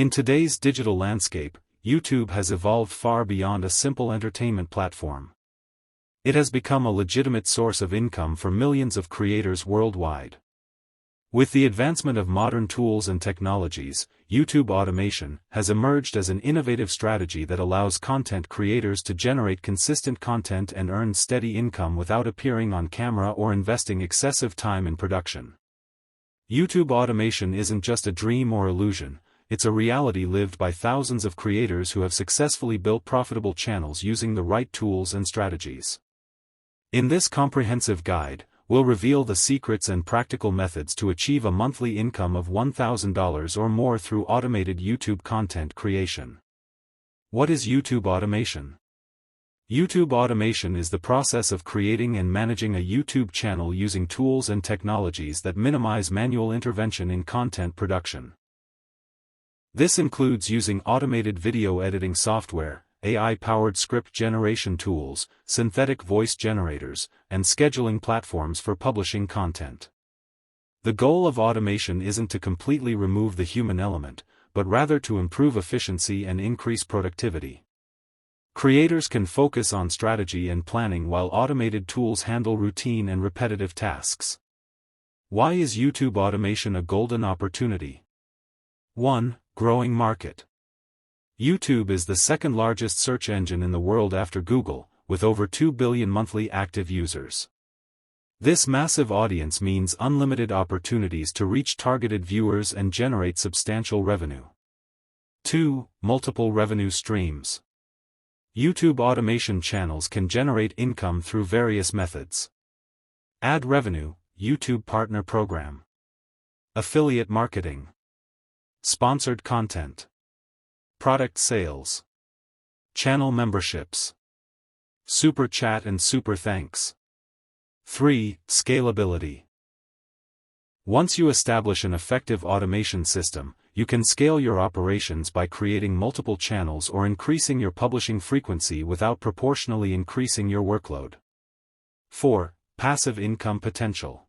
In today's digital landscape, YouTube has evolved far beyond a simple entertainment platform. It has become a legitimate source of income for millions of creators worldwide. With the advancement of modern tools and technologies, YouTube automation has emerged as an innovative strategy that allows content creators to generate consistent content and earn steady income without appearing on camera or investing excessive time in production. YouTube automation isn't just a dream or illusion, it's a reality lived by thousands of creators who have successfully built profitable channels using the right tools and strategies. In this comprehensive guide, we'll reveal the secrets and practical methods to achieve a monthly income of $1,000 or more through automated YouTube content creation. What is YouTube automation? YouTube automation is the process of creating and managing a YouTube channel using tools and technologies that minimize manual intervention in content production. This includes using automated video editing software, AI-powered script generation tools, synthetic voice generators, and scheduling platforms for publishing content. The goal of automation isn't to completely remove the human element, but rather to improve efficiency and increase productivity. Creators can focus on strategy and planning while automated tools handle routine and repetitive tasks. Why is YouTube automation a golden opportunity? 1. Growing market. YouTube is the second largest search engine in the world after Google, with over 2 billion monthly active users. This massive audience means unlimited opportunities to reach targeted viewers and generate substantial revenue. 2. Multiple revenue streams. YouTube automation channels can generate income through various methods. Ad revenue, YouTube Partner Program. Affiliate marketing. Sponsored content. Product sales. Channel memberships. Super Chat and Super Thanks. 3. Scalability. Once you establish an effective automation system, you can scale your operations by creating multiple channels or increasing your publishing frequency without proportionally increasing your workload. 4. Passive income potential.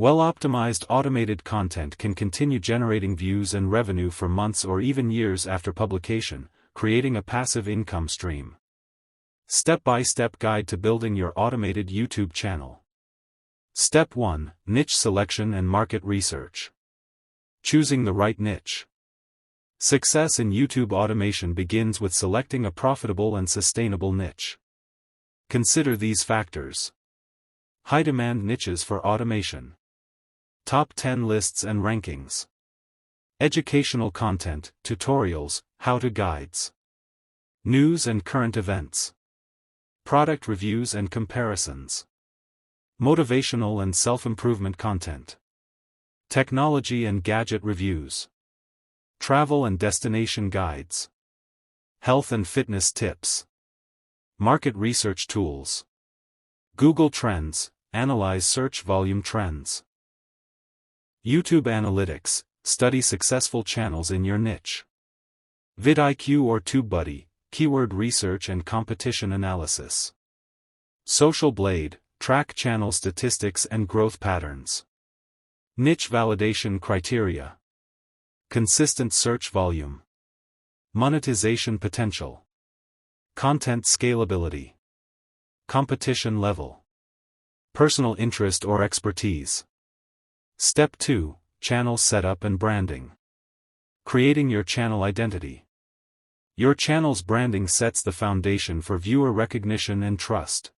Well-optimized automated content can continue generating views and revenue for months or even years after publication, creating a passive income stream. Step-by-step guide to building your automated YouTube channel. Step 1. Niche selection and market research. Choosing the right niche. Success in YouTube automation begins with selecting a profitable and sustainable niche. Consider these factors. High-demand niches for automation. Top 10 lists and rankings. Educational content, tutorials, how-to guides. News and current events. Product reviews and comparisons. Motivational and self-improvement content. Technology and gadget reviews. Travel and destination guides. Health and fitness tips. Market research tools. Google Trends, analyze search volume trends. YouTube Analytics, study successful channels in your niche. vidIQ or TubeBuddy, keyword research and competition analysis. Social Blade, track channel statistics and growth patterns. Niche validation criteria. Consistent search volume. Monetization potential. Content scalability. Competition level. Personal interest or expertise. Step 2. Channel setup and branding. Creating your channel identity. Your channel's branding sets the foundation for viewer recognition and trust.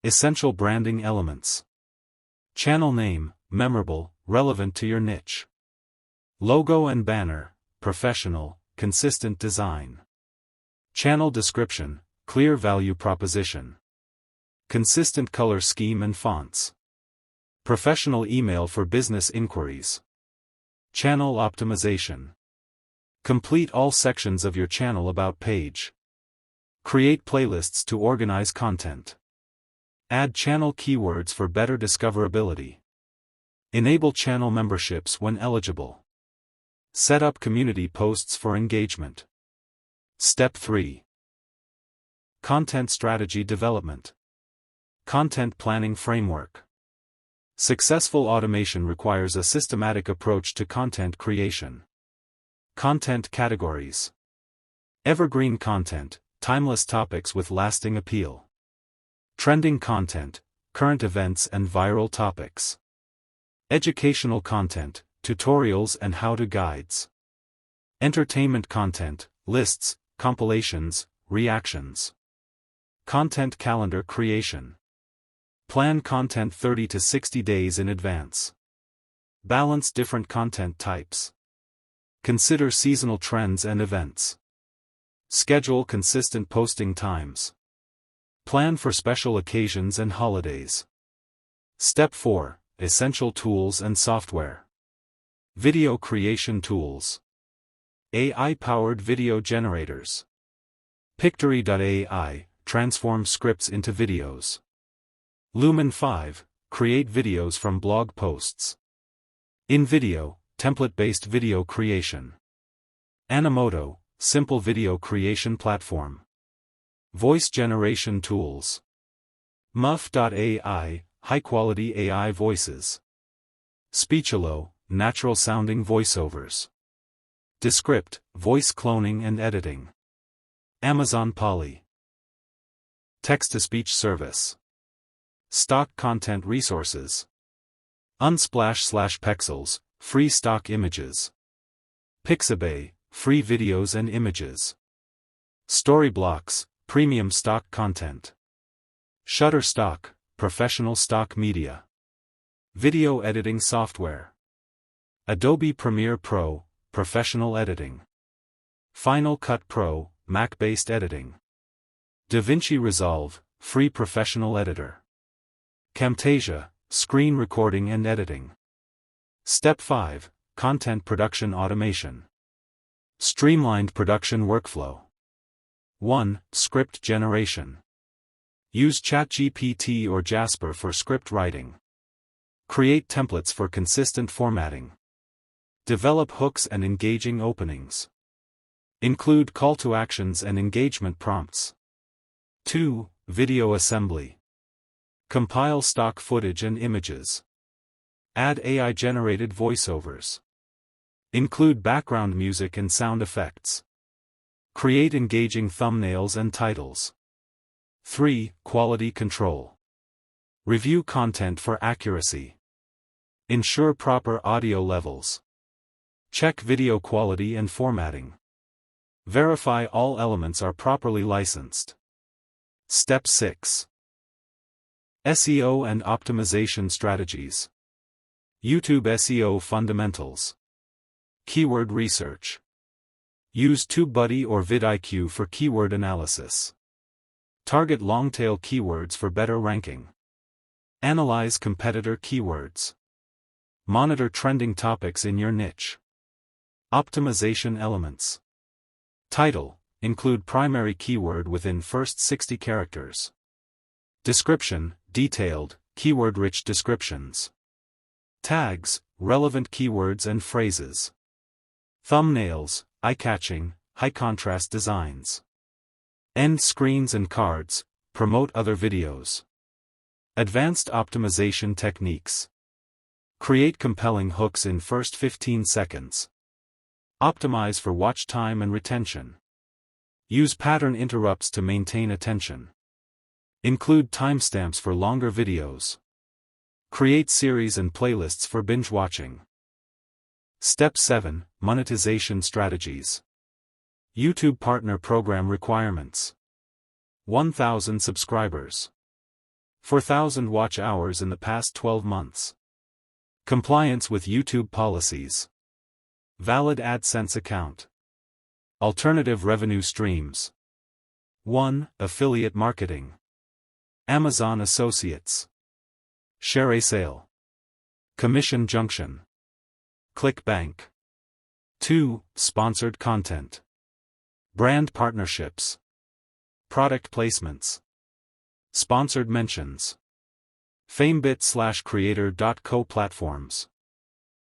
Essential branding elements. Channel name, memorable, relevant to your niche. Logo and banner, professional, consistent design. Channel description, clear value proposition. Consistent color scheme and fonts. Professional email for business inquiries. Channel optimization. Complete all sections of your channel about page. Create playlists to organize content. Add channel keywords for better discoverability. Enable channel memberships when eligible. Set up community posts for engagement. Step 3. Content strategy development. Content planning framework. Successful automation requires a systematic approach to content creation. Content categories. Evergreen content, timeless topics with lasting appeal. Trending content, current events and viral topics. Educational content, tutorials and how-to guides. Entertainment content, lists, compilations, reactions. Content calendar creation. Plan content 30 to 60 days in advance. Balance different content types. Consider seasonal trends and events. Schedule consistent posting times. Plan for special occasions and holidays. Step 4. Essential tools and software. Video creation tools. AI-powered video generators. Pictory.ai, transform scripts into videos. Lumen 5, create videos from blog posts. InVideo, template-based video creation. Animoto, simple video creation platform. Voice generation tools. Muff.ai, high-quality AI voices. Speechelo, natural-sounding voiceovers. Descript, voice cloning and editing. Amazon Polly. Text-to-speech service. Stock content resources. Unsplash/Pexels, free stock images. Pixabay, free videos and images. Storyblocks, premium stock content. Shutterstock, professional stock media. Video editing software. Adobe Premiere Pro, professional editing. Final Cut Pro, Mac-based editing. DaVinci Resolve, free professional editor. Camtasia, screen recording and editing. Step 5, content production automation. Streamlined production workflow. 1. Script generation. Use ChatGPT or Jasper for script writing. Create templates for consistent formatting. Develop hooks and engaging openings. Include call to actions and engagement prompts. 2. Video assembly. Compile stock footage and images. Add AI-generated voiceovers. Include background music and sound effects. Create engaging thumbnails and titles. 3. Quality control. Review content for accuracy. Ensure proper audio levels. Check video quality and formatting. Verify all elements are properly licensed. Step 6. SEO and optimization strategies. YouTube SEO fundamentals. Keyword research. Use TubeBuddy or vidIQ for keyword analysis. Target long-tail keywords for better ranking. Analyze competitor keywords. Monitor trending topics in your niche. Optimization elements. Title, include primary keyword within first 60 characters. Description, detailed, keyword-rich descriptions. Tags, relevant keywords and phrases. Thumbnails, eye-catching, high-contrast designs. End screens and cards, promote other videos. Advanced optimization techniques. Create compelling hooks in first 15 seconds. Optimize for watch time and retention. Use pattern interrupts to maintain attention. Include timestamps for longer videos. Create series and playlists for binge watching. Step 7, Monetization Strategies. YouTube Partner Program Requirements. 1,000 subscribers. 4,000 watch hours in the past 12 months. Compliance with YouTube policies. Valid AdSense account. Alternative revenue streams. 1. Affiliate marketing. Amazon Associates. Share sale. Commission junction. ClickBank. 2. Sponsored content. Brand partnerships. Product placements. Sponsored mentions. Famebit/Creator.co platforms.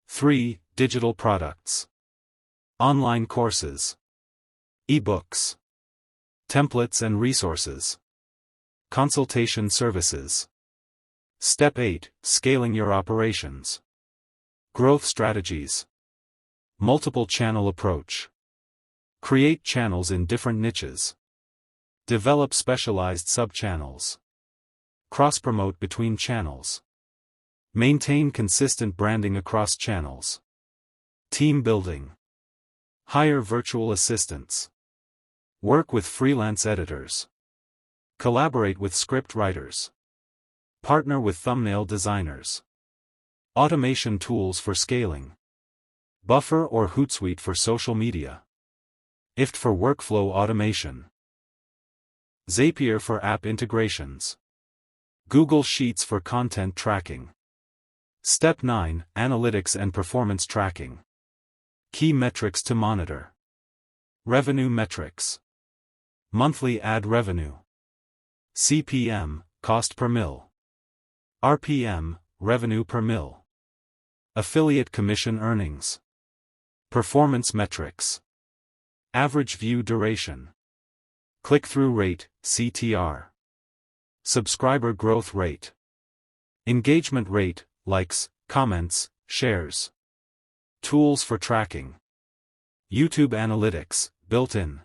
3. Digital products. Online courses. Ebooks. Templates and resources. Consultation services. Step 8, Scaling your operations. Growth strategies. Multiple channel approach. Create channels in different niches. Develop specialized sub-channels. Cross-promote between channels. Maintain consistent branding across channels. Team building. Hire virtual assistants. Work with freelance editors. Collaborate with script writers. Partner with thumbnail designers. Automation tools for scaling. Buffer or Hootsuite for social media. IFT for workflow automation. Zapier for app integrations. Google Sheets for content tracking. Step 9, Analytics and Performance Tracking. Key metrics to monitor. Revenue metrics. Monthly ad revenue. CPM, cost per mil. RPM, revenue per mil. Affiliate commission earnings. Performance metrics. Average view duration. Click-through rate, CTR. Subscriber growth rate. Engagement rate, likes, comments, shares. Tools for tracking. YouTube Analytics, built-in.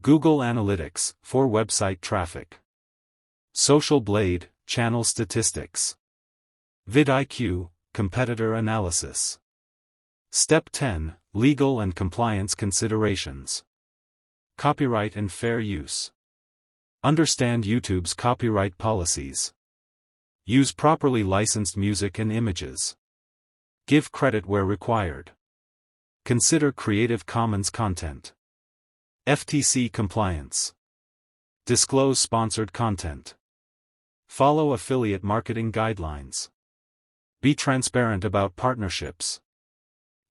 Google Analytics, for website traffic. Social Blade, channel statistics. vidIQ, competitor analysis. Step 10, Legal and compliance considerations. Copyright and fair use. Understand YouTube's copyright policies. Use properly licensed music and images. Give credit where required. Consider Creative Commons content. FTC compliance. Disclose sponsored content. Follow affiliate marketing guidelines. Be transparent about partnerships.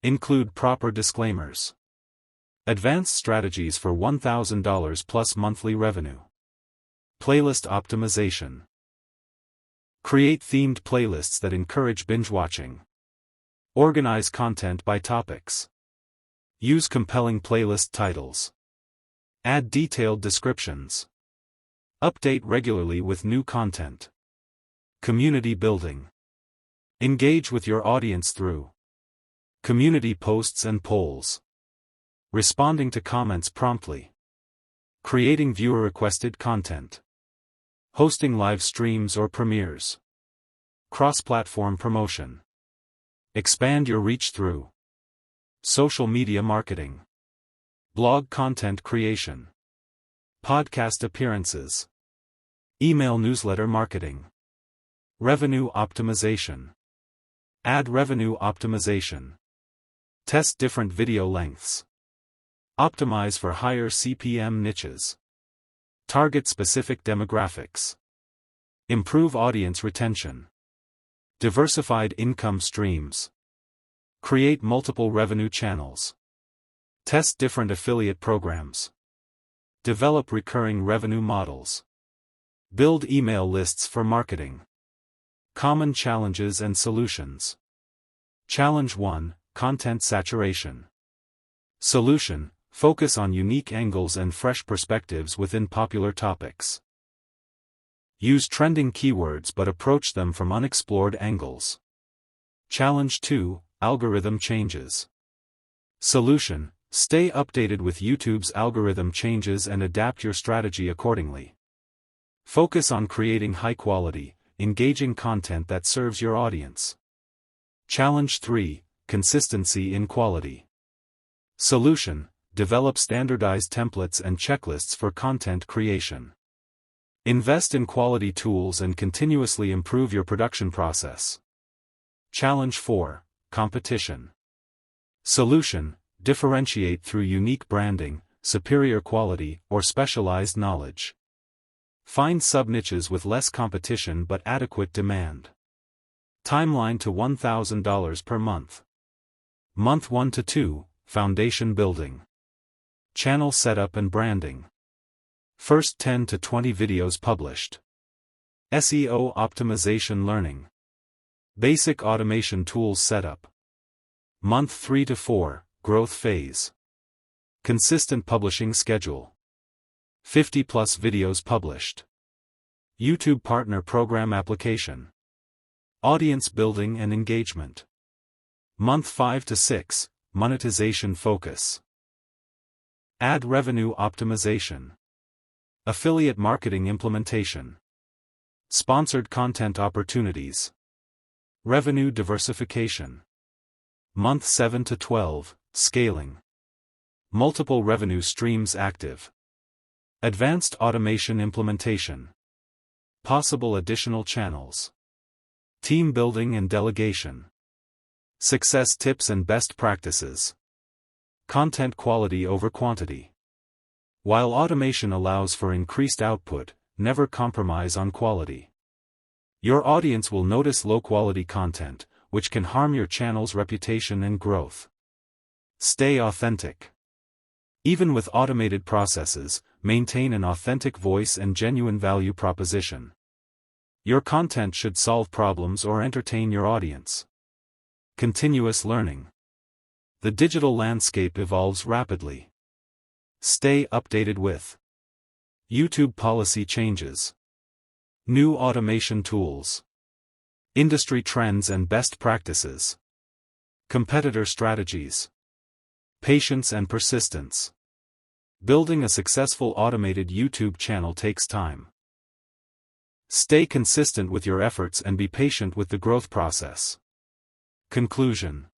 Include proper disclaimers. Advanced strategies for $1,000 plus monthly revenue. Playlist optimization. Create themed playlists that encourage binge watching. Organize content by topics. Use compelling playlist titles. Add detailed descriptions. Update regularly with new content. Community building. Engage with your audience through community posts and polls. Responding to comments promptly. Creating viewer-requested content. Hosting live streams or premieres. Cross-platform promotion. Expand your reach through social media marketing. Blog content creation. Podcast appearances. Email newsletter marketing. Revenue optimization. Ad revenue optimization. Test different video lengths. Optimize for higher CPM niches. Target specific demographics. Improve audience retention. Diversified income streams. Create multiple revenue channels. Test different affiliate programs. Develop recurring revenue models. Build email lists for marketing. Common challenges and solutions. Challenge 1, Content saturation. Solution, focus on unique angles and fresh perspectives within popular topics. Use trending keywords but approach them from unexplored angles. Challenge 2, Algorithm changes. Solution, stay updated with YouTube's algorithm changes and adapt your strategy accordingly. Focus on creating high-quality, engaging content that serves your audience. Challenge 3, Consistency in quality. Solution, develop standardized templates and checklists for content creation. Invest in quality tools and continuously improve your production process. Challenge 4, Competition. Solution, differentiate through unique branding, superior quality, or specialized knowledge. Find sub-niches with less competition but adequate demand. Timeline to $1,000 per month. Month 1 to 2, Foundation building. Channel setup and branding. First 10 to 20 videos published. SEO optimization learning. Basic automation tools setup. Month 3 to 4, Growth phase. Consistent publishing schedule. 50 plus videos published. YouTube Partner Program application. Audience building and engagement. Month 5 to 6, Monetization focus. Ad revenue optimization. Affiliate marketing implementation. Sponsored content opportunities. Revenue diversification. Month 7 to 12, scaling. Multiple revenue streams active. Advanced automation implementation. Possible additional channels. Team building and delegation. Success tips and best practices. Content quality over quantity. While automation allows for increased output, never compromise on quality. Your audience will notice low-quality content, which can harm your channel's reputation and growth. Stay authentic. Even with automated processes, maintain an authentic voice and genuine value proposition. Your content should solve problems or entertain your audience. Continuous learning. The digital landscape evolves rapidly. Stay updated with YouTube policy changes, new automation tools, industry trends and best practices, competitor strategies, patience and persistence. Building a successful automated YouTube channel takes time. Stay consistent with your efforts and be patient with the growth process. Conclusion.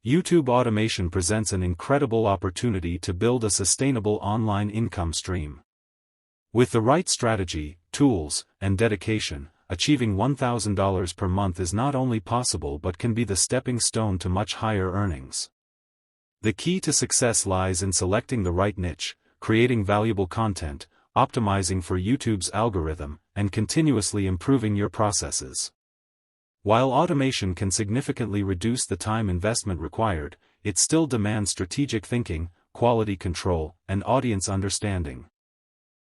YouTube automation presents an incredible opportunity to build a sustainable online income stream. With the right strategy, tools, and dedication, achieving $1,000 per month is not only possible but can be the stepping stone to much higher earnings. The key to success lies in selecting the right niche, creating valuable content, optimizing for YouTube's algorithm, and continuously improving your processes. While automation can significantly reduce the time investment required, it still demands strategic thinking, quality control, and audience understanding.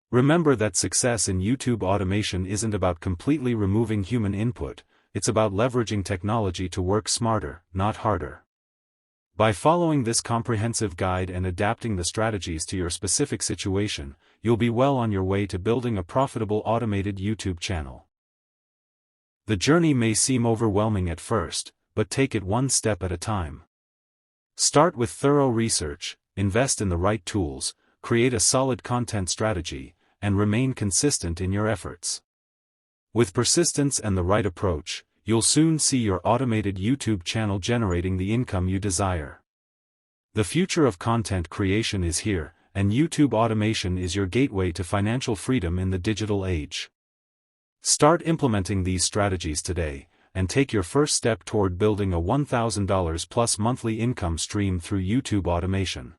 Remember that success in YouTube automation isn't about completely removing human input, it's about leveraging technology to work smarter, not harder. By following this comprehensive guide and adapting the strategies to your specific situation, you'll be well on your way to building a profitable automated YouTube channel. The journey may seem overwhelming at first, but take it one step at a time. Start with thorough research, invest in the right tools, create a solid content strategy, and remain consistent in your efforts. With persistence and the right approach, you'll soon see your automated YouTube channel generating the income you desire. The future of content creation is here, and YouTube automation is your gateway to financial freedom in the digital age. Start implementing these strategies today, and take your first step toward building a $1,000+ monthly income stream through YouTube automation.